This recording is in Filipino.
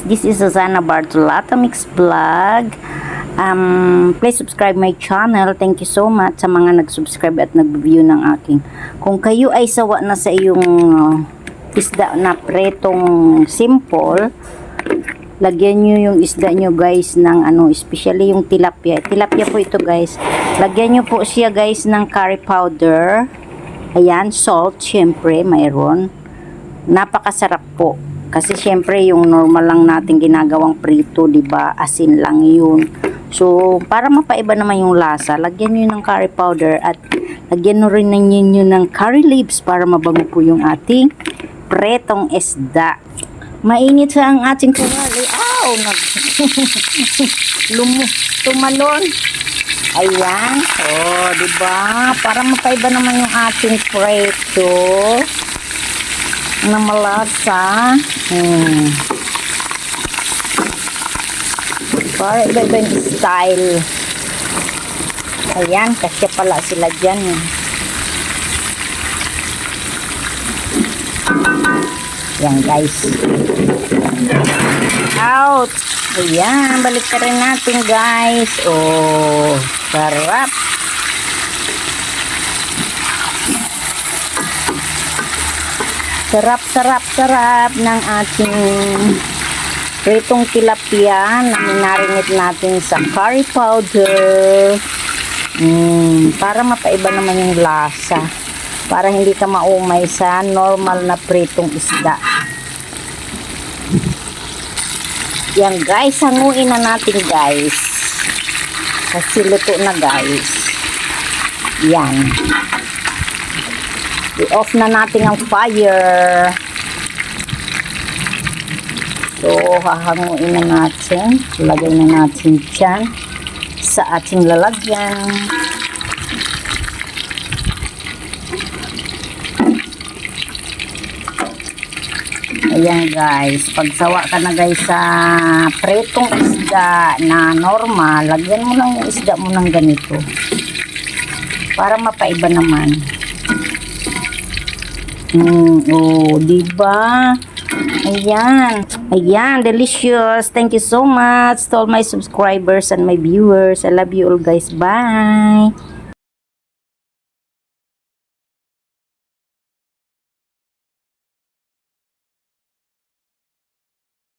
This is Susana Bartolata Mix Vlog. Please subscribe my channel. Thank you so much sa mga nag-subscribe at nag-view ng aking. Kung kayo ay sawa na sa iyong isda na pretong simple, lagyan nyo yung isda nyo guys ng especially yung tilapia. Tilapia po ito guys. Lagyan nyo po siya guys ng curry powder. Ayan, salt, syempre mayroon. Napakasarap po. Kasi syempre yung normal lang natin ginagawang prito, 'di ba? Asin lang 'yun. So, para mapaiba naman yung lasa, lagyan niyo ng curry powder at lagyan niyo rin ninyo ng curry leaves para mabango po yung ating pretong isda. Mainit sa ang ating kawali. Ow! Tumalon. Ayan. Oh, 'di ba? Para mapaiba naman yung ating preto na malasa. Para iba-iba yung style. Ayan, kasi pala sila dyan. Ayan guys. Out! Ayan, balik ka rin natin guys. Oh, sarap. Sarap ng ating pritong tilapia na minarinate natin sa curry powder. Para mapaiba naman yung lasa. Para hindi ka maumay sa normal na pritong isda. Yan guys, hanguin na natin guys. Kasi luto na guys. Yan. I-off na natin ang fire. So, hahanguin na natin. Lagay na natin dyan sa ating lalagyan. Ayan guys. Pagsawa ka na guys sa pretong isda na normal, lagyan mo lang yung isda mo ng ganito. Para mapaiba naman. Oh, diba? Ayan. Ayan, delicious. Thank you so much to all my subscribers and my viewers. I love you all guys. Bye.